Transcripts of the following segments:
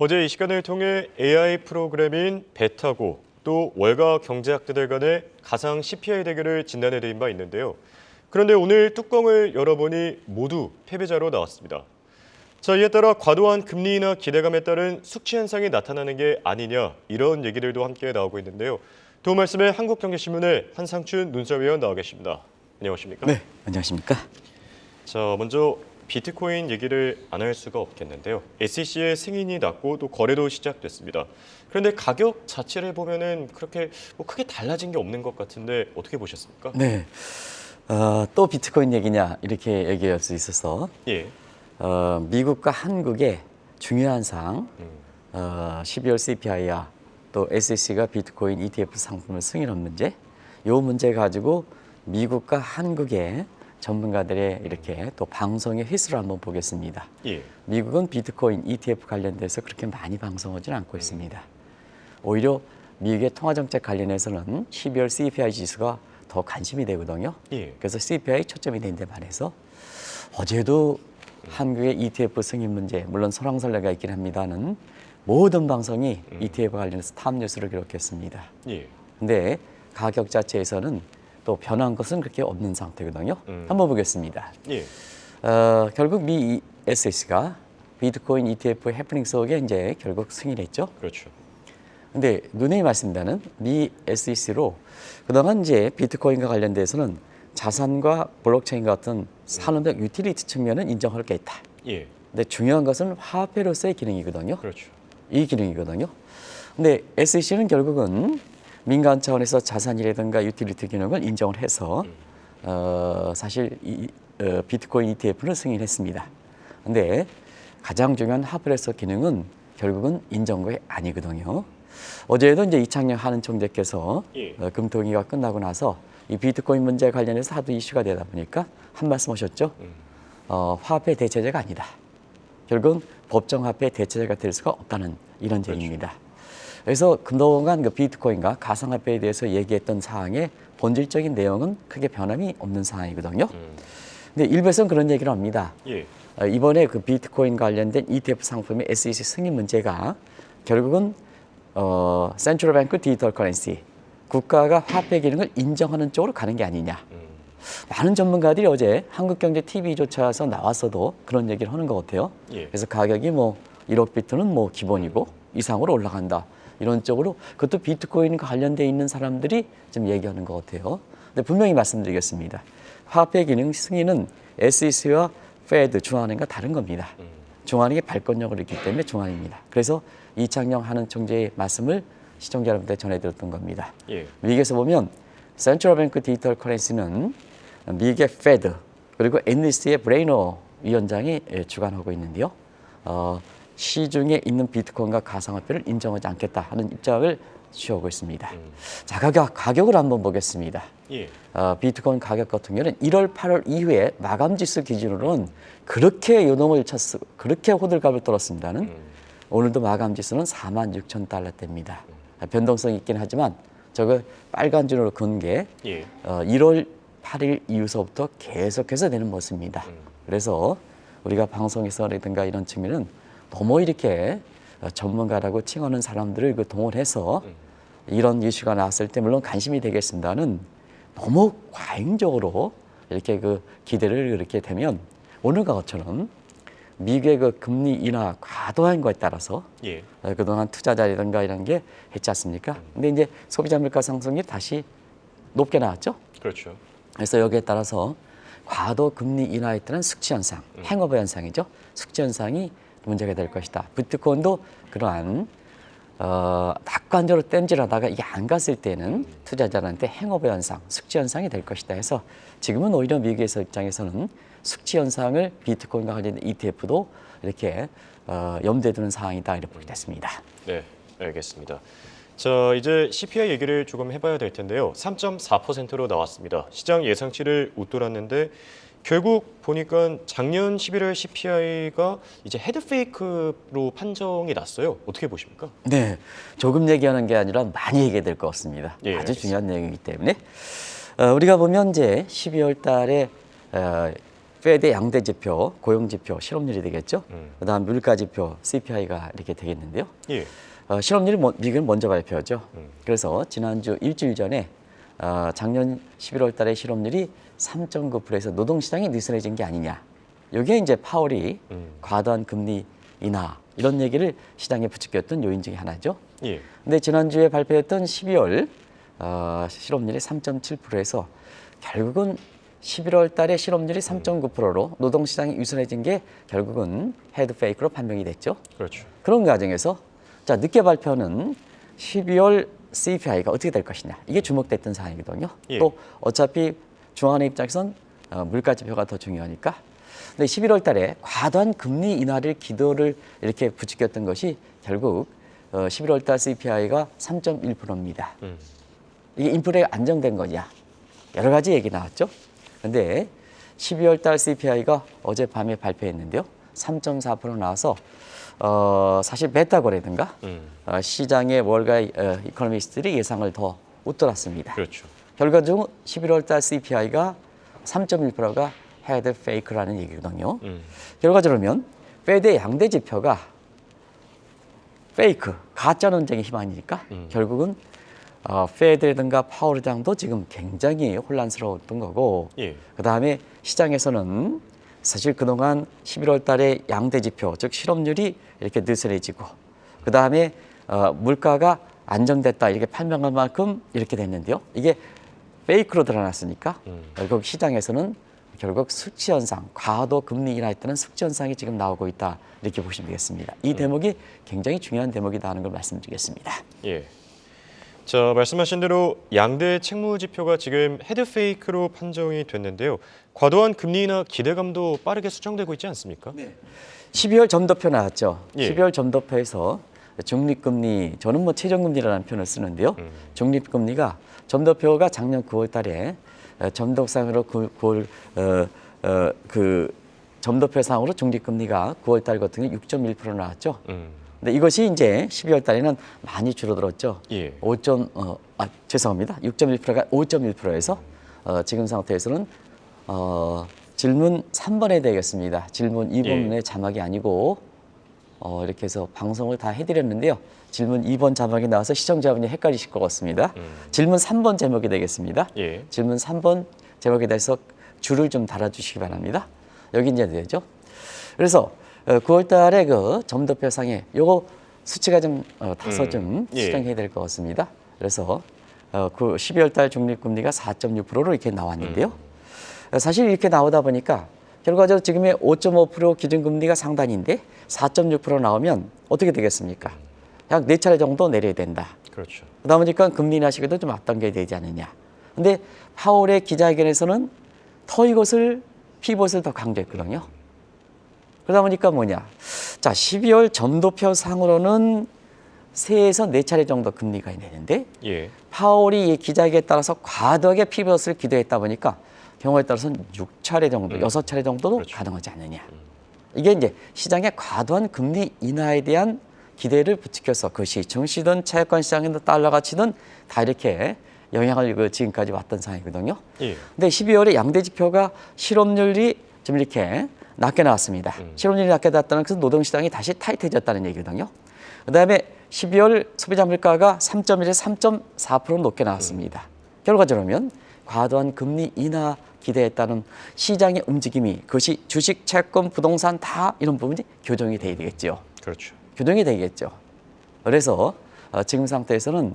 어제 이 시간을 통해 AI 프로그램인 베타고 또 월가 경제학자들 간의 가상 CPI 대결을 진단해드린 바 있는데요. 그런데 오늘 뚜껑을 열어보니 모두 패배자로 나왔습니다. 자, 이에 따라 과도한 금리 인하 기대감에 따른 숙취 현상이 나타나는 게 아니냐 이런 얘기들도 함께 나오고 있는데요. 도움 말씀에 한국경제신문의 한상춘 눈썰위원 나와 계십니다. 안녕하십니까? 네, 안녕하십니까? 자, 먼저 비트코인 얘기를 안 할 수가 없겠는데요. SEC의 승인이 났고 또 거래도 시작됐습니다. 그런데 가격 자체를 보면은 그렇게 크게 달라진 게 없는 것 같은데 어떻게 보셨습니까? 네, 또 비트코인 얘기냐 이렇게 얘기할 수 있어서 예. 미국과 한국의 중요한 사항, 12월 CPI와 또 SEC가 비트코인 ETF 상품을 승인한 문제, 이 문제 가지고 미국과 한국의 전문가들의 이렇게 또 방송의 횟수를 한번 보겠습니다. 예. 미국은 비트코인 ETF 관련돼서 그렇게 많이 방송하지는 않고 있습니다. 오히려 미국의 통화정책 관련해서는 12월 CPI 지수가 더 관심이 되거든요. 예. 그래서 CPI 초점이 된 데 반해서 어제도 한국의 ETF 승인 문제, 물론 설왕설래가 있긴 합니다는 모든 방송이 ETF 관련해서 탑 뉴스를 기록했습니다. 예. 근데 가격 자체에서는 또 변한 것은 그렇게 없는 상태거든요. 한번 보겠습니다. 예. 결국 미 SEC가 비트코인 ETF 해프닝 속에 이제 결국 승인했죠. 그렇죠. 근데 누누이 말씀드리는 미 SEC로 그동안 이제 비트코인과 관련돼서는 자산과 블록체인 같은 산업적 유틸리티 측면은 인정할 게 있다. 예. 근데 중요한 것은 화폐로서의 기능이거든요. 그렇죠. 이 기능이거든요. 근데 SEC는 결국은 민간 차원에서 자산이라든가 유틸리티 기능을 인정을 해서 사실 이 비트코인 ETF를 승인했습니다. 근데 가장 중요한 하프레서 기능은 결국은 인정이 아니거든요. 어제도 이제 이창용 하는 총재께서 예. 금토기가 끝나고 나서 이 비트코인 문제 관련해서 하도 이슈가 되다 보니까 한 말씀 하셨죠. 화폐 대체제가 아니다. 결국은 법정 화폐 대체제가 될 수가 없다는 이런 얘기입니다. 그래서 그동안 그 비트코인과 가상화폐에 대해서 얘기했던 사항의 본질적인 내용은 크게 변함이 없는 상황이거든요. 근데 일부에서는 그런 얘기를 합니다. 예. 이번에 그 비트코인 관련된 ETF 상품의 SEC 승인 문제가 결국은 센트럴 뱅크 디지털 커런시, 국가가 화폐 기능을 인정하는 쪽으로 가는 게 아니냐. 많은 전문가들이 어제 한국경제 TV조차서 나왔어도 그런 얘기를 하는 것 같아요. 예. 그래서 가격이 뭐 1억 비트는 뭐 기본이고 이상으로 올라간다. 이런 쪽으로 그것도 비트코인과 관련돼 있는 사람들이 좀 얘기하는 것 같아요. 근데 분명히 말씀드리겠습니다. 화폐 기능 승인은 SEC와 페드 중앙은행과 다른 겁니다. 중앙은행이 발권력을 있기 때문에 중앙입니다. 그래서 이창용 하는 총재의 말씀을 시청자 여러분께 전해드렸던 겁니다. 예. 미국에서 보면 센트럴 뱅크 디지털 커런시는 미국의 페드 그리고 NEC의 브레이너 위원장이 주관하고 있는데요. 시중에 있는 비트코인과 가상화폐를 인정하지 않겠다 하는 입장을 취하고 있습니다. 자, 가격을 한번 보겠습니다. 예. 비트코인 가격 같은 경우는 1월, 8월 이후에 마감지수 기준으로는 그렇게 요동을 쳤고 그렇게 호들갑을 떨었습니다는 오늘도 마감지수는 46,000달러대입니다. 변동성이 있긴 하지만 저거 빨간 줄로 긋은 게 예. 1월 8일 이후서부터 계속해서 되는 모습입니다. 그래서 우리가 방송에서라든가 이런 측면은 너무 이렇게 전문가라고 칭하는 사람들을 동원해서 이런 이슈가 나왔을 때 물론 관심이 되겠습니다는 너무 과잉적으로 이렇게 그 기대를 그렇게 되면 오늘과 것처럼 미국의 그 금리 인하 과도한 거에 따라서 예. 그동안 투자자라든가 이런 게 했지 않습니까? 근데 이제 소비자 물가 상승률이 다시 높게 나왔죠. 그렇죠. 그래서 여기에 따라서 과도 금리 인하에 따른 숙취 현상, 행오버 현상이죠. 숙취 현상이 문제가 될 것이다. 비트코인도 그러한 낙관적으로 땜질하다가 이게 안 갔을 때는 투자자한테 행오버 현상, 숙취 현상이 될 것이다 해서 지금은 오히려 미국에서 입장에서는 숙취 현상을 비트코인과 관련된 ETF도 이렇게 염두에 두는 상황이다 이렇게 보게 됐습니다. 네, 알겠습니다. 자, 이제 CPI 얘기를 조금 해봐야 될 텐데요. 3.4%로 나왔습니다. 시장 예상치를 웃돌았는데 결국 보니까 작년 11월 CPI가 이제 헤드페이크로 판정이 났어요. 어떻게 보십니까? 네, 조금 얘기하는 게 아니라 많이 얘기해야 될 것 같습니다. 예, 아주 알겠습니다. 중요한 내용이기 때문에 우리가 보면 이제 12월 달에 페드의 양대 지표, 고용 지표, 실업률이 되겠죠. 그다음 물가 지표, CPI가 이렇게 되겠는데요. 예. 실업률이 미국은 먼저 발표하죠. 그래서 지난주 일주일 전에 작년 11월 달에 실업률이 3.9%에서 노동시장이 느슨해진 게 아니냐. 이게 이제 파월이 과도한 금리 인하 이런 얘기를 시장에 부추겼던 요인 중에 하나죠. 예. 근데 지난주에 발표했던 12월 실업률이 3.7%에서 결국은 11월 달에 실업률이 3.9%로 노동시장이 유순해진 게 결국은 헤드 페이크로 판명이 됐죠. 그렇죠. 그런 과정에서 자 늦게 발표하는 12월 CPI가 어떻게 될 것이냐 이게 주목됐던 사안이거든요. 예. 또 어차피 중앙은행 입장에선 물가 지표가 더 중요하니까. 근데 11월 달에 과도한 금리 인하를 기도를 이렇게 부추겼던 것이 결국 11월 달 CPI가 3.1%입니다. 이게 인플레가 안정된 거냐 여러 가지 얘기 나왔죠. 근데 12월 달 CPI가 어젯밤에 발표했는데요. 3.4% 나와서 사실 베타고래든가 시장의 월가의 이코노미스트들이 예상을 더 웃돌았습니다. 그렇죠. 결과적으로 11월 달 CPI가 3.1%가 헤드 페이크라는 얘기거든요. 결과적으로 페드의 양대 지표가 페이크, 가짜 논쟁의 희망이니까 결국은 페드라든가 파월 의장도 지금 굉장히 혼란스러웠던 거고 예. 그다음에 시장에서는 사실 그동안 11월 달에 양대 지표, 즉 실업률이 이렇게 느슨해지고 그다음에 물가가 안정됐다 이렇게 판명할 만큼 이렇게 됐는데요. 이게 페이크로 드러났으니까 결국 시장에서는 결국 숙지 현상, 과도 금리 인하했다는 숙지 현상이 지금 나오고 있다 이렇게 보시면 되겠습니다. 이 대목이 굉장히 중요한 대목이다 하는 걸 말씀드리겠습니다. 예. 자, 말씀하신 대로 양대 채무 지표가 지금 헤드 페이크로 판정이 됐는데요. 과도한 금리 인하 기대감도 빠르게 수정되고 있지 않습니까? 네. 12월 점도표 나왔죠. 예. 12월 점도표에서 중립금리, 저는 뭐 최저금리라는 표현을 쓰는데요. 중립금리가 점도표가 작년 9월 달에 점도상으로 그 점도표상으로 중립금리가 9월 달 같은 경우 6.1% 나왔죠. 근데 이것이 이제 12월 달에는 많이 줄어들었죠. 예. 6.1%가 5.1%에서 지금 상태에서는 질문 3번에 되겠습니다. 질문 2번의 예. 자막이 아니고 이렇게 해서 방송을 다 해드렸는데요. 질문 2번 자막이 나와서 시청자분이 헷갈리실 것 같습니다. 질문 3번 제목이 되겠습니다. 예. 질문 3번 제목에 대해서 줄을 좀 달아주시기 바랍니다. 여기 이제 되죠. 그래서 9월 달에 그 점도표상에 요거 수치가 좀 다소 좀 예. 수정해야 될 것 같습니다. 그래서 그 12월 달 중립금리가 4.6%로 이렇게 나왔는데요. 사실 이렇게 나오다 보니까 결과적으로 지금의 5.5% 기준금리가 상단인데 4.6% 나오면 어떻게 되겠습니까? 약 4차례 정도 내려야 된다. 그렇죠. 그러다 보니까 금리 인하 시기도 좀 앞당겨야 되지 않느냐. 근데 파월의 기자회견에서는 토익옷을 피벗을 더 강조했거든요. 그러다 보니까 뭐냐. 자, 12월 점도표 상으로는 3에서 4차례 정도 금리가 내는데 예. 파월이 이 기자회견에 따라서 과도하게 피벗을 기도했다 보니까 경우에 따라서는 6차례 정도, 6차례 정도도 그렇죠. 가능하지 않느냐. 이게 이제 시장의 과도한 금리 인하에 대한 기대를 부추겨서 그것이 증시든 채권 시장이든 달러 가치든 다 이렇게 영향을 지금까지 왔던 상황이거든요. 예. 근데 12월에 양대 지표가 실업률이 좀 이렇게 낮게 나왔습니다. 실업률이 낮게 나왔다는 것은 노동시장이 다시 타이트해졌다는 얘기거든요. 그다음에 12월 소비자 물가가 3.1에서 3.4% 높게 나왔습니다. 결과적으로 과도한 금리 인하 기대했다는 시장의 움직임이 그것이 주식, 채권, 부동산 다 이런 부분이 교정이 돼야 되겠죠. 그렇죠. 교정이 되겠죠. 그래서 지금 상태에서는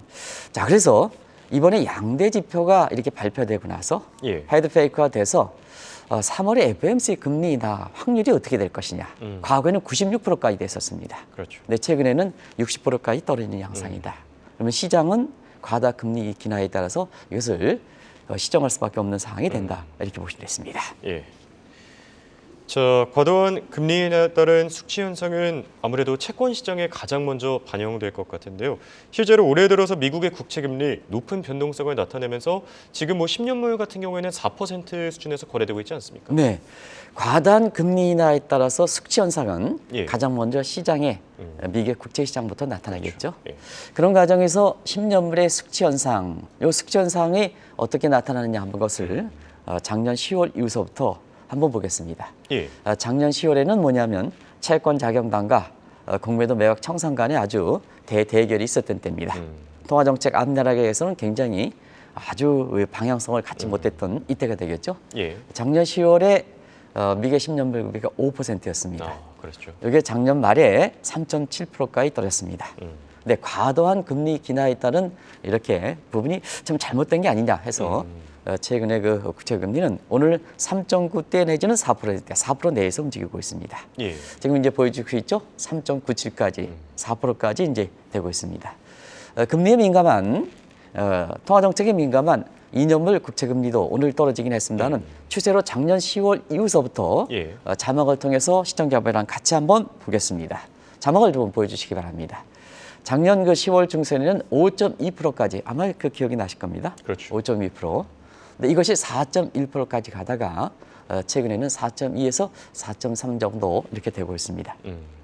자 그래서 이번에 양대 지표가 이렇게 발표되고 나서 예. 헤드 페이크가 돼서 3월에 FOMC 금리 인하 확률이 어떻게 될 것이냐. 과거에는 96%까지 됐었습니다. 그렇죠. 근데 최근에는 60%까지 떨어지는 양상이다. 그러면 시장은 과다 금리 인하에 따라서 이것을 시정할 수밖에 없는 상황이 된다. 이렇게 보시면 됐습니다. 예. 자, 과도한 금리 인하에 따른 숙지 현상은 아무래도 채권 시장에 가장 먼저 반영될 것 같은데요. 실제로 올해 들어서 미국의 국채 금리 높은 변동성을 나타내면서 지금 뭐 10년물 같은 경우에는 4% 수준에서 거래되고 있지 않습니까? 네, 과다한 금리 인하에 따라서 숙지 현상은 예. 가장 먼저 시장에 미국 국채 시장부터 나타나겠죠. 예. 그런 과정에서 10년물의 숙지 현상, 이 숙지 현상이 어떻게 나타나느냐 하는 것을 작년 10월 이후서부터 한번 보겠습니다. 예. 작년 10월에는 뭐냐면 채권 자경단과 공매도 매각 청산 간에 아주 대결이 있었던 때입니다. 통화정책 앞나라에서는 굉장히 아주 방향성을 갖지 못했던 이때가 되겠죠. 예. 작년 10월에 미국 10년물 금리가 5%였습니다. 그렇죠. 이게 작년 말에 3.7%까지 떨어졌습니다. 근데 과도한 금리 기나에 따른 이렇게 부분이 좀 잘못된 게 아니냐 해서 최근에 그 국채 금리는 오늘 3.9대 내지는 4%대, 4% 내에서 움직이고 있습니다. 예. 지금 이제 보여주고 있죠? 3.97까지, 4%까지 이제 되고 있습니다. 금리에 민감한 통화 정책에 민감한 2년물 국채 금리도 오늘 떨어지긴 했습니다는 추세로 작년 10월 이후서부터 예. 자막을 통해서 시청자분이랑 같이 한번 보겠습니다. 자막을 좀 보여주시기 바랍니다. 작년 그 10월 중순에는 5.2%까지 아마 그 기억이 나실 겁니다. 그렇죠. 5.2%. 근데 이것이 4.1%까지 가다가 최근에는 4.2에서 4.3 정도 이렇게 되고 있습니다.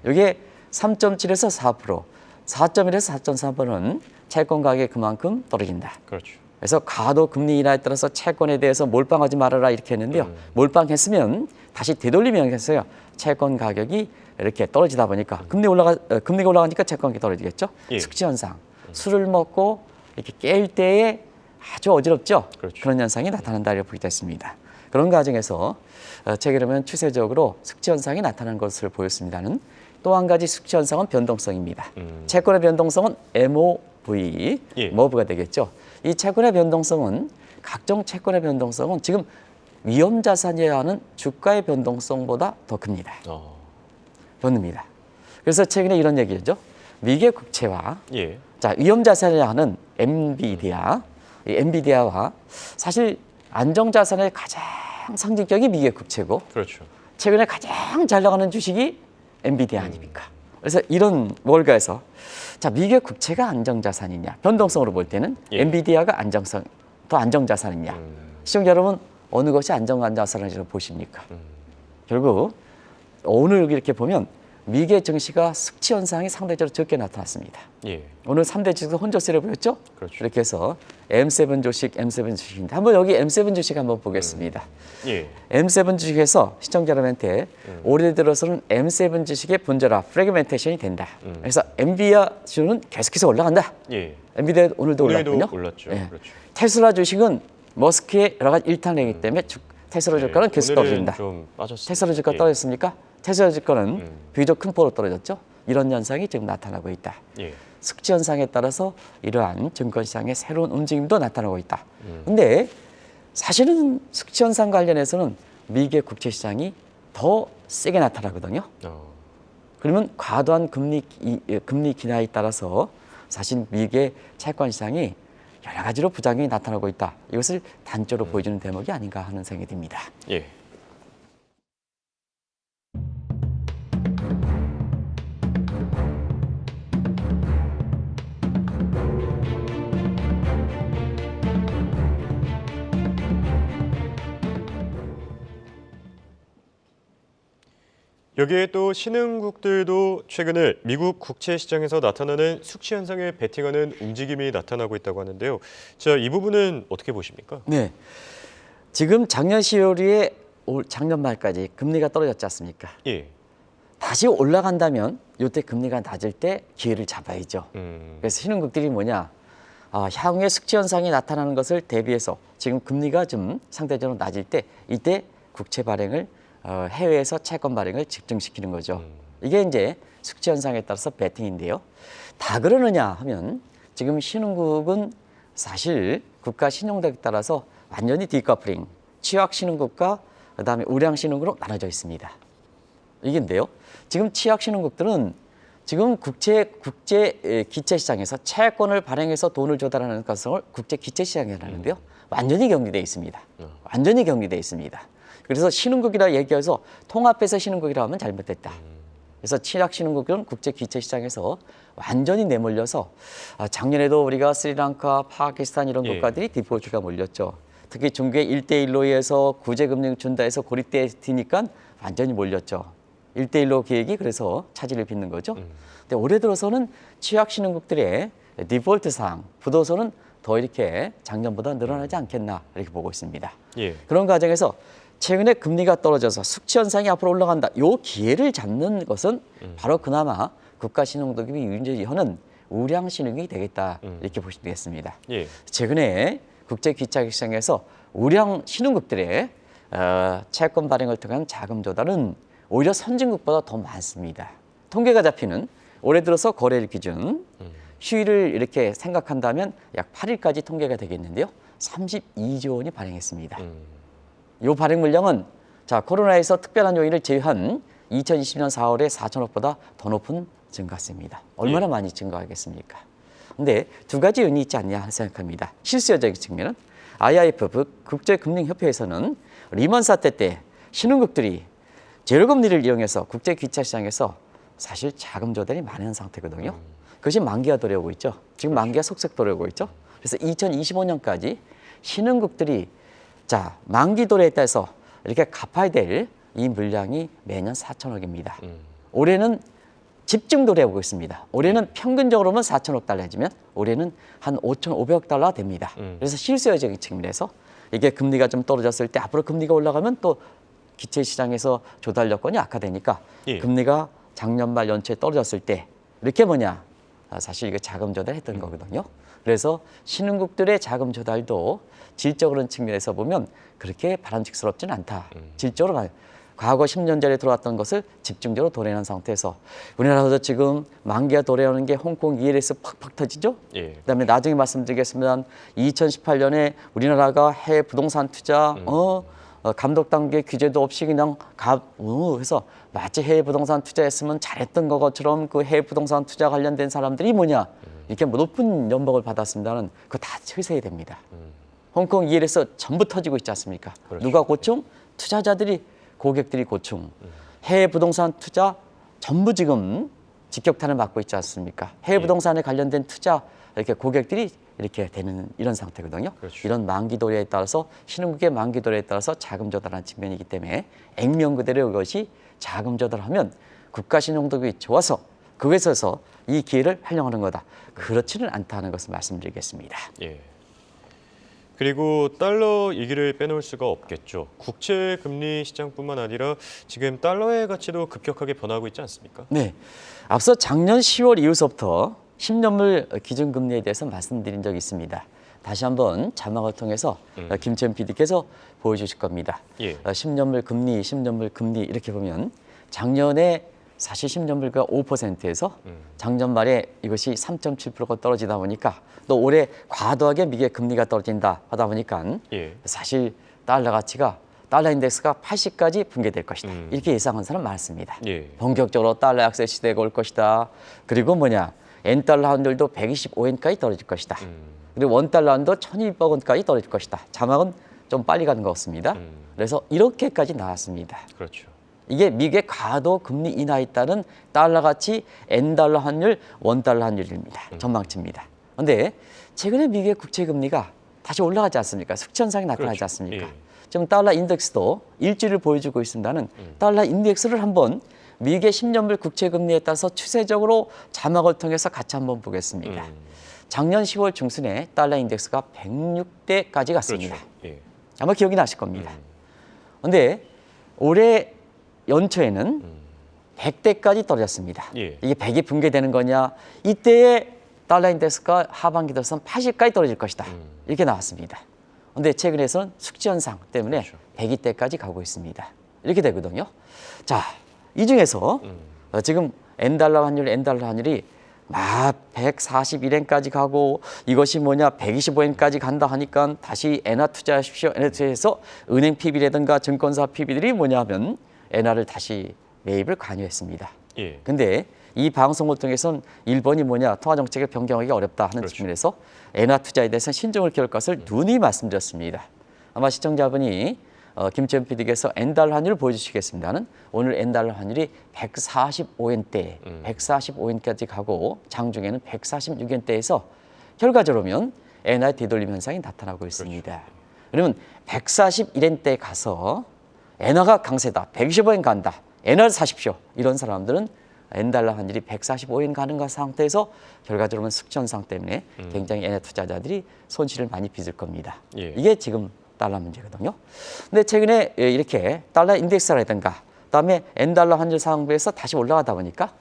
이게 3.7에서 4%, 4.1에서 4.3%는 채권 가격이 그만큼 떨어진다. 그렇죠. 그래서 과도 금리 인하에 따라서 채권에 대해서 몰빵하지 말아라 이렇게 했는데요. 몰빵했으면 다시 되돌리면 했어요. 채권 가격이 이렇게 떨어지다 보니까 금리가 올라가니까 채권 가격이 떨어지겠죠. 예. 숙취 현상. 술을 먹고 이렇게 깰 때에 아주 어지럽죠. 그렇죠. 그런 현상이 나타난다고 보게 됐습니다. 그런 과정에서 최근에는 추세적으로 숙취 현상이 나타나는 것을 보였습니다는 또 한 가지 숙취 현상은 변동성입니다. 채권의 변동성은 MOV, 예. MOV가 되겠죠. 이 채권의 변동성은 각종 채권의 변동성은 지금 위험 자산이라 하는 주가의 변동성보다 더 큽니다. 큽니다. 그래서 최근에 이런 얘기죠. 미국의 국채와 예. 자 위험 자산이라 하는 엔비디아, 이 엔비디아와 사실 안정 자산의 가장 상징적인 미국의 국채고 그렇죠. 최근에 가장 잘 나가는 주식이 엔비디아 아닙니까? 그래서 이런 월가에서 자 미국의 국채가 안정자산이냐 변동성으로 볼 때는 예. 엔비디아가 더 안정자산이냐 시청자 여러분 어느 것이 안정자산이라고 보십니까? 결국 오늘 이렇게 보면 미국의 증시가 숙취 현상이 상대적으로 적게 나타났습니다. 예. 오늘 3대 지수 혼조세를 보였죠? 그렇죠. 이렇게 해서 M7 주식, M7 주식인데 한번 여기 M7 주식 한번 보겠습니다. 예. M7 주식에서 시청자 여러분한테 올해 들어서는 M7 주식의 분절화, 프래그멘테이션이 된다. 그래서 엔비디아 주는 계속해서 올라간다. 예. 엔비디아 오늘도 올랐군요. 올랐죠. 예. 그렇죠. 테슬라 주식은 머스크의 여러 가지 일탈이기 때문에 테슬라 주가는 계속 오늘은 떨어진다. 좀 빠졌습니다. 테슬라 주가 예. 떨어졌습니까? 테슬라 주가는 비교적 큰 폭으로 떨어졌죠. 이런 현상이 지금 나타나고 있다. 예. 숙지 현상에 따라서 이러한 증권시장의 새로운 움직임도 나타나고 있다. 근데 사실은 숙지 현상 관련해서는 미국의 국채시장이 더 세게 나타나거든요. 그러면 과도한 금리 기나에 따라서 사실 미국의 채권 시장이 여러 가지로 부작용이 나타나고 있다. 이것을 단적으로 보여주는 대목이 아닌가 하는 생각이 듭니다. 예. 여기에 또 신흥국들도 최근에 미국 국채 시장에서 나타나는 숙취 현상에 베팅하는 움직임이 나타나고 있다고 하는데요. 자, 이 부분은 어떻게 보십니까? 네, 지금 작년 10월 이후에 작년 말까지 금리가 떨어졌지 않습니까? 예. 다시 올라간다면 이때 금리가 낮을 때 기회를 잡아야죠. 그래서 신흥국들이 뭐냐? 향후에 숙취 현상이 나타나는 것을 대비해서 지금 금리가 좀 상대적으로 낮을 때 이때 국채 발행을 해외에서 채권 발행을 집중시키는 거죠. 이게 이제 숙지 현상에 따라서 베팅인데요. 다 그러느냐 하면 지금 신흥국은 사실 국가 신용도에 따라서 완전히 디커플링, 취약 신흥국과 그다음에 우량 신흥국으로 나눠져 있습니다. 이게인데요. 지금 취약 신흥국들은 지금 국제 기체 시장에서 채권을 발행해서 돈을 조달하는 것을 국제 기체 시장이라고 하는데요. 완전히 격리돼 있습니다. 완전히 격리돼 있습니다. 그래서 신흥국이라 얘기해서 통합해서 신흥국이라고 하면 잘못됐다. 그래서 취약 신흥국은 국제 기체 시장에서 완전히 내몰려서 작년에도 우리가 스리랑카, 파키스탄 이런 국가들이 디폴트가 몰렸죠. 특히 중국의 1대1로 해서 구제금융 준다 해서 고립되니까 완전히 몰렸죠. 1대1로 계획이 그래서 차질을 빚는 거죠. 근데 올해 들어서는 취약 신흥국들의 디폴트 사항, 부도서는 더 이렇게 작년보다 늘어나지 않겠나 이렇게 보고 있습니다. 예. 그런 과정에서 최근에 금리가 떨어져서 숙취 현상이 앞으로 올라간다. 요 기회를 잡는 것은 바로 그나마 국가신용등급이 유지하는 우량 신용이 되겠다. 이렇게 보시면 되겠습니다. 예. 최근에 국제기차시장에서 우량 신흥국들의 채권 발행을 통한 자금 조달은 오히려 선진국보다 더 많습니다. 통계가 잡히는 올해 들어서 거래일 기준 휴일을 이렇게 생각한다면 약 8일까지 통계가 되겠는데요. 32조 원이 발행했습니다. 이 발행 물량은 자 코로나에서 특별한 요인을 제외한 2020년 4월에 4천억보다 더 높은 증가세입니다. 얼마나 많이 증가하겠습니까? 근데 두 가지 요인이 있지 않냐 생각합니다. 실수요적인 측면은 IIF 국제금융협회에서는 리먼 사태 때 신흥국들이 제로금리를 이용해서 국제기차시장에서 사실 자금 조달이 많이 한 상태거든요. 그것이 만기가 도래오고 있죠. 지금 만기가 속속 도래오고 있죠. 그래서 2025년까지 신흥국들이 자 만기 도래에 따라서 이렇게 갚아야 될 이 물량이 매년 4천억입니다. 올해는 집중 도래하고 있습니다. 올해는 평균적으로는 4천억 달러지만 올해는 한 5,500억 달러 됩니다. 그래서 실수요적인 측면에서 이게 금리가 좀 떨어졌을 때 앞으로 금리가 올라가면 또 기체 시장에서 조달 여건이 악화되니까 예. 금리가 작년 말 연초에 떨어졌을 때 이렇게 뭐냐 사실 이거 자금 조달했던 거거든요. 그래서 신흥국들의 자금 조달도 질적으로는 측면에서 보면 그렇게 바람직스럽지는 않다. 질적으로 봐요. 과거 10년 전에 들어왔던 것을 집중적으로 도래한 상태에서 우리나라도 지금 만기가 도래하는 게 홍콩 ELS 팍팍 터지죠. 예. 그다음에 나중에 말씀드리겠습니다. 2018년에 우리나라가 해외 부동산 투자 감독 단계 규제도 없이 그냥 해서 마치 해외 부동산 투자했으면 잘했던 것처럼 그 해외 부동산 투자 관련된 사람들이 뭐냐 이렇게 높은 연봉을 받았습니다는 그거 다 철회해야 됩니다. 홍콩 ELS 전부 터지고 있지 않습니까? 그렇죠. 누가 고충? 투자자들이 고객들이 고충. 해외 부동산 투자 전부 지금 직격탄을 맞고 있지 않습니까? 해외 부동산에 관련된 투자 이렇게 고객들이 이렇게 되는 이런 상태거든요. 그렇죠. 이런 만기 도래에 따라서 신흥국의 만기 도래에 따라서 자금 조달하는 측면이기 때문에 액면 그대로 이것이 자금 조달하면 국가 신용도급이 좋아서 그것에서 이 기회를 활용하는 거다. 그렇지는 않다는 것을 말씀드리겠습니다. 예. 그리고 달러 얘기를 빼놓을 수가 없겠죠. 국채 금리 시장뿐만 아니라 지금 달러의 가치도 급격하게 변하고 있지 않습니까? 네, 앞서 작년 10월 이후서부터 10년물 기준금리에 대해서 말씀드린 적이 있습니다. 다시 한번 자막을 통해서 김채연 PD께서 보여주실 겁니다. 예. 10년물 금리 이렇게 보면 작년에 사실 10년물가 5%에서 작년 말에 이것이 3.7%가 떨어지다 보니까 또 올해 과도하게 미국의 금리가 떨어진다 하다 보니까 예. 사실 달러 가치가 달러 인덱스가 80까지 붕괴될 것이다. 이렇게 예상한 사람 많습니다. 예. 본격적으로 달러 약세 시대가 올 것이다. 그리고 엔달러 환율도 125엔까지 떨어질 것이다. 그리고 원달러 환도 1,200원까지 떨어질 것이다. 자막은 좀 빨리 가는 것 같습니다. 그래서 이렇게까지 나왔습니다. 그렇죠. 이게 미국의 과도 금리 인하에 따른 달러 가치, 엔달러 환율, 원달러 환율입니다. 전망치입니다. 그런데 최근에 미국의 국채 금리가 다시 올라가지 않습니까? 숙취 현상이 나타나지 그렇죠. 않습니까? 예. 지금 달러 인덱스도 일지를 보여주고 있습니다는 달러 인덱스를 한번 미국의 10년물 국채 금리에 따라서 추세적으로 자막을 통해서 같이 한번 보겠습니다. 작년 10월 중순에 달러 인덱스가 106대까지 갔습니다. 그렇죠. 예. 아마 기억이 나실 겁니다. 그런데 올해 연초에는 100대까지 떨어졌습니다. 예. 이게 100이 붕괴되는 거냐? 이때에 달러 인덱스가 하반기 들어서는 80까지 떨어질 것이다. 이렇게 나왔습니다. 그런데 최근에서는 숙지 현상 때문에 그렇죠. 102대까지 가고 있습니다. 이렇게 되거든요. 자, 이 중에서 지금 엔달러 환율이 막 141엔까지 가고 이것이 125엔까지 간다 하니까 다시 엔화 투자하십시오. 엔화 투자해서 은행 PB라든가 증권사 PB들이 하면 엔화를 다시 매입을 강요했습니다. 예. 근데 이 방송을 통해서는 일본이 통화 정책을 변경하기 어렵다 하는 그렇죠. 측면에서 엔화 투자에 대해서 신중을 기울 것을 누누이 말씀드렸습니다. 아마 시청자분이 김채연 PD께서 엔달러 환율을 보여주시겠습니다는 오늘 엔달러 환율이 145엔대, 145엔까지 가고 장중에는 146엔대에서 결과적으로는 엔화의 되돌림 현상이 나타나고 있습니다. 그러면 141엔대 가서 엔화가 강세다, 125엔 간다, 엔화를 사십시오. 이런 사람들은 엔달러 환율이 145엔 가는 상태에서 결과적으로는 숙지 현상 때문에 굉장히 엔화 투자자들이 손실을 많이 빚을 겁니다. 예. 이게 지금 달러 문제거든요. 근데 최근에 이렇게 달러 인덱스라든가 그다음에 엔달러 환율 상황에서 다시 올라가다 보니까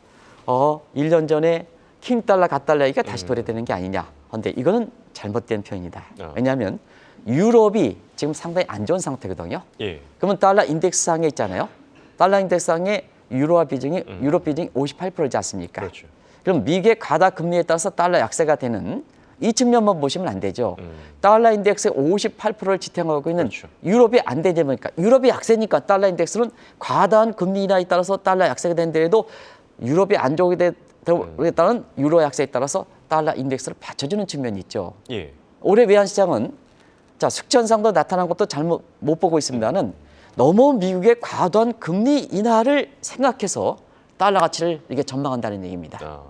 1년 전에 킹 달러, 갓 달러 얘기가 다시 도래되는 게 아니냐. 근데 이거는 잘못된 표현이다. 왜냐하면 유럽이 지금 상당히 안 좋은 상태거든요. 예. 그러면 달러 인덱스상에 있잖아요. 달러 인덱스상에 유로 비중이 58%지 않습니까? 그렇죠. 그럼 미국의 가다 금리에 따라서 달러 약세가 되는 이 측면만 보시면 안 되죠. 달러 인덱스의 58%를 지탱하고 있는 그렇죠. 유럽이 안 되지 보니까 유럽이 약세니까 달러 인덱스는 과다한 금리 인하에 따라서 달러 약세가 된데도 유럽이 안 좋게 되에 따른 유로 약세에 따라서 달러 인덱스를 받쳐주는 측면이 있죠. 예. 올해 외환시장은 자 숙제 현상도 나타난 것도 잘못 못 보고 있습니다는 너무 미국의 과도한 금리 인하를 생각해서 달러 가치를 이게 전망한다는 얘기입니다.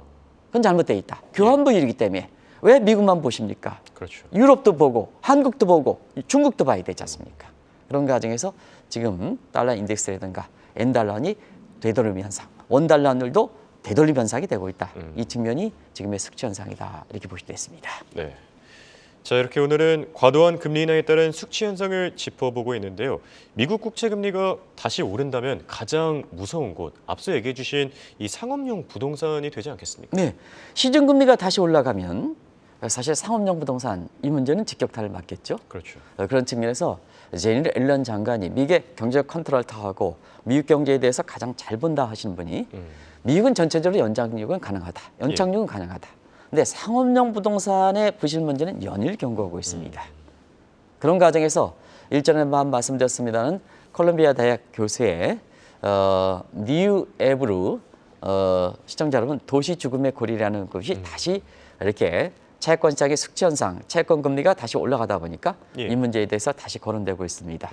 그건 잘못되어 있다. 교환분일이기 때문에 왜 미국만 보십니까? 그렇죠. 유럽도 보고 한국도 보고 중국도 봐야 되지 않습니까? 그런 과정에서 지금 달러 인덱스라든가 엔달러니 되돌림 현상, 원달러 환율도 되돌림 현상이 되고 있다. 이 측면이 지금의 숙제 현상이다. 이렇게 볼 수 있습니다. 네. 자, 이렇게 오늘은 과도한 금리 인하에 따른 숙취 현상을 짚어보고 있는데요. 미국 국채 금리가 다시 오른다면 가장 무서운 곳, 앞서 얘기해 주신 이 상업용 부동산이 되지 않겠습니까? 네, 시중 금리가 다시 올라가면 사실 상업용 부동산 이 문제는 직격탄을 맞겠죠. 그렇죠. 그런 측면에서 제니 옐런 장관이 미국의 경제 컨트롤 타하고 미국 경제에 대해서 가장 잘 본다 하시는 분이 미국은 전체적으로 연착륙은 가능하다. 연착륙은 가능하다. 근데 상업용 부동산의 부실 문제는 연일 경고하고 있습니다. 그런 과정에서 일전에만 말씀드렸습니다는 콜롬비아 대학 교수의 뉴 앱으로 시청자 여러분 도시 죽음의 고리라는 것이 다시 이렇게 채권 시장의 숙지 현상, 채권 금리가 다시 올라가다 보니까 이 문제에 대해서 다시 거론되고 있습니다.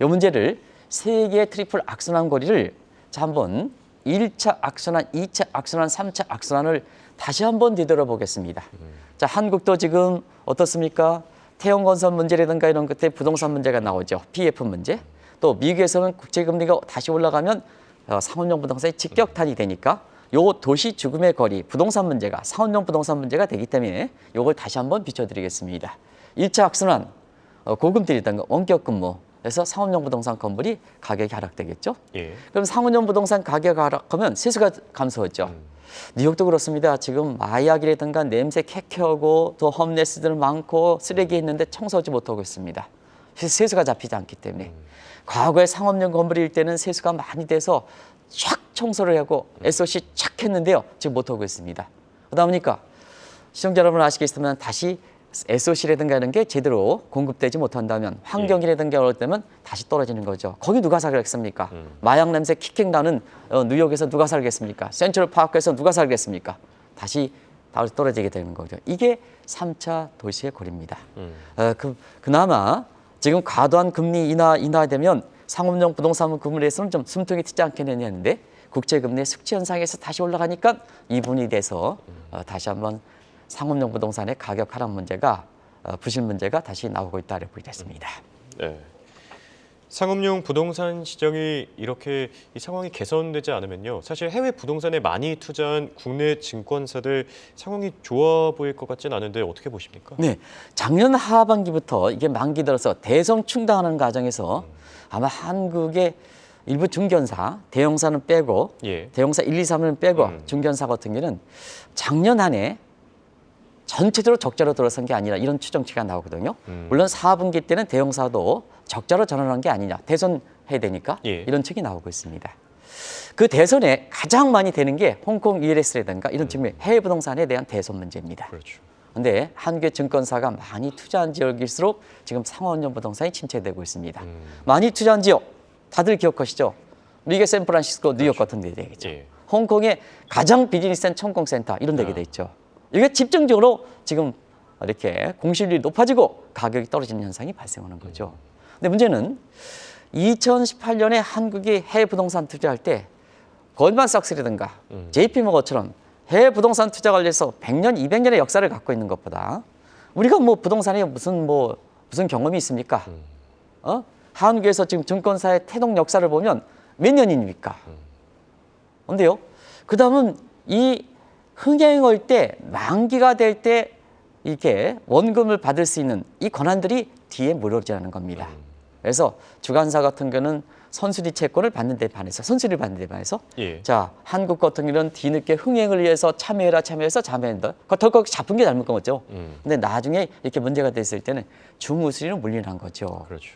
이 문제를 세 개의 트리플 악순환 고리를 자 한번 1차 악순환, 2차 악순환, 3차 악순환을 다시 한번 뒤돌아보겠습니다. 자, 한국도 지금 어떻습니까? 태형건설 문제라든가 이런 것들 부동산 문제가 나오죠. PF 문제. 또 미국에서는 국제금리가 다시 올라가면 상업용 부동산이 직격탄이 되니까 요 도시 죽음의 거리, 부동산 문제가 상업용 부동산 문제가 되기 때문에 요걸 다시 한번 비춰드리겠습니다. 1차 악순환, 고금들이든가 원격 근무에서 상업용 부동산 건물이 가격이 하락되겠죠. 예. 그럼 상업용 부동산 가격이 하락하면 세수가 감소하죠. 뉴욕도 그렇습니다. 지금 마약이라든가 냄새 쾌쾌하고 또 홈레스들 많고 쓰레기 있는데 청소하지 못하고 있습니다. 세수가 잡히지 않기 때문에. 과거에 상업용 건물일 때는 세수가 많이 돼서 촥 청소를 하고 SOC 착 했는데요. 지금 못하고 있습니다. 그러다 보니까 시청자 여러분 아시겠지만 다시 SOC라든가 이런 게 제대로 공급되지 못한다면 환경이라든가 어떨 때면 다시 떨어지는 거죠. 거기 누가 살겠습니까? 마약 냄새 킥킥 나는 뉴욕에서 누가 살겠습니까? 센트럴파크에서 누가 살겠습니까? 다시 떨어지게 되는 거죠. 이게 3차 도시의 고리입니다. 그나마 지금 과도한 금리 인하되면 상업용 부동산 금리에서는 좀 숨통이 트지 않겠느냐 했는데 국제금리 숙지 현상에서 다시 올라가니까 이분이 돼서 다시 한번 상업용 부동산의 가격 하락 문제가 부실 문제가 다시 나오고 있다고 보겠습니다. 네. 상업용 부동산 시장이 이렇게 이 상황이 개선되지 않으면요. 사실 해외 부동산에 많이 투자한 국내 증권사들 상황이 좋아 보일 것 같진 않은데 어떻게 보십니까? 네, 작년 하반기부터 이게 만기 들어서 대성 충당하는 과정에서 아마 한국의 일부 중견사, 대형사는 빼고 대형사 1, 2, 3은 빼고 중견사 같은 경우는 작년 한 해 전체적으로 적자로 돌아선 게 아니라 이런 추정치가 나오거든요. 물론 4분기 때는 대형사도 적자로 전환한 게 아니냐. 대선해야 되니까 이런 책이 나오고 있습니다. 그 대선에 가장 많이 되는 게 홍콩 ELS라든가 이런 측면 해외 부동산에 대한 대선 문제입니다. 그렇죠. 그런데 한국의 증권사가 많이 투자한 지역일수록 지금 상업용 부동산이 침체되고 있습니다. 많이 투자한 지역 다들 기억하시죠? 미국의 샌프란시스코, 뉴욕 같은 데 되겠죠. 홍콩의 가장 비즈니스 센 청공센터 이런 데게 돼 있죠. 이게 집중적으로 지금 이렇게 공실률이 높아지고 가격이 떨어지는 현상이 발생하는 거죠. 근데 문제는 2018년에 한국이 해외 부동산 투자할 때 골드만삭스라든가 JP모건처럼 해외 부동산 투자 관련해서 100년, 200년의 역사를 갖고 있는 것보다 우리가 뭐 부동산에 무슨 경험이 있습니까? 한국에서 지금 증권사의 태동 역사를 보면 몇 년입니까? 근데요, 그 다음은 이 흥행할 때 만기가 될 때 이렇게 원금을 받을 수 있는 이 권한들이 뒤에 무너지는 겁니다. 그래서 주관사 같은 경우는 선수리 채권을 받는 데 반해서 선수리를 받는 데 반해서 예. 자 한국 같은 경우는 뒤늦게 흥행을 위해서 참여해서 참여한다. 덜컥 잡은 게 잘못 거죠. 근데 나중에 이렇게 문제가 됐을 때는 중우수리로 물리는 거죠. 그렇죠.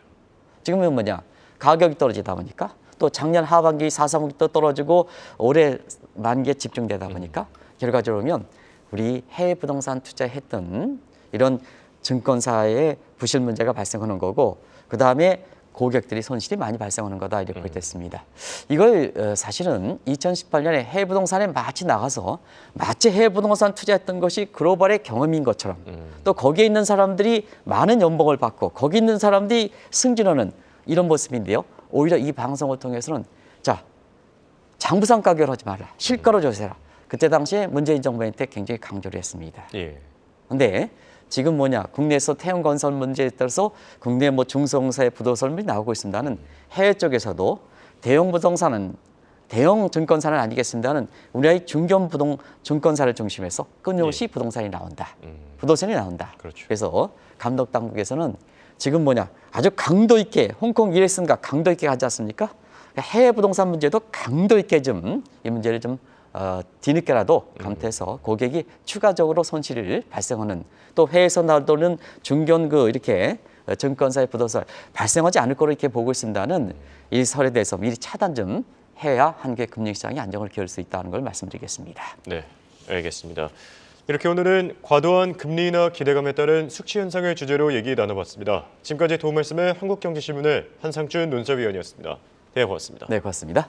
지금은 뭐냐 가격이 떨어지다 보니까 또 작년 하반기 4.3기 또 떨어지고 올해 만기에 집중되다 보니까 결과적으로 보면 우리 해외 부동산 투자했던 이런 증권사의 부실 문제가 발생하는 거고 그 다음에 고객들이 손실이 많이 발생하는 거다 이렇게 됐습니다. 이걸 사실은 2018년에 해외 부동산에 마치 나가서 마치 해외 부동산 투자했던 것이 글로벌의 경험인 것처럼 또 거기에 있는 사람들이 많은 연봉을 받고 거기 있는 사람들이 승진하는 이런 모습인데요. 오히려 이 방송을 통해서는 자 장부상 가격을 하지 말라. 실가로 조세라. 그때 당시에 문재인 정부한테 굉장히 강조를 했습니다. 예. 근데 지금 뭐냐 국내에서 태형 건설 문제에 따라서 국내 뭐 중소형사의 부도설이 나오고 있습니다는 해외 쪽에서도 대형 부동산은 대형 증권사는 아니겠습니다는 우리나라의 중견 증권사를 중심해서 끊임없이 부동산이 나온다. 부동산이 나온다. 그렇죠. 그래서 감독 당국에서는 지금 뭐냐 아주 강도 있게 홍콩 일회성과 강도 있게 가지 않습니까? 해외 부동산 문제도 강도 있게 좀 이 문제를 좀 뒤늦게라도 감퇴해서 고객이 추가적으로 손실을 발생하는 또 해외에서 나오는 중견 이렇게 증권사의 부도설 발생하지 않을 거로 이렇게 보고 있습니다는 이 설에 대해서 미리 차단 좀 해야 한국의 금융시장이 안정을 기울 수 있다는 걸 말씀드리겠습니다. 네, 알겠습니다. 이렇게 오늘은 과도한 금리 인하 기대감에 따른 숙취 현상을 주제로 얘기 나눠봤습니다. 지금까지 도움 말씀의 한국경제신문의 한상준 논설위원이었습니다. 네, 고맙습니다. 네, 고맙습니다.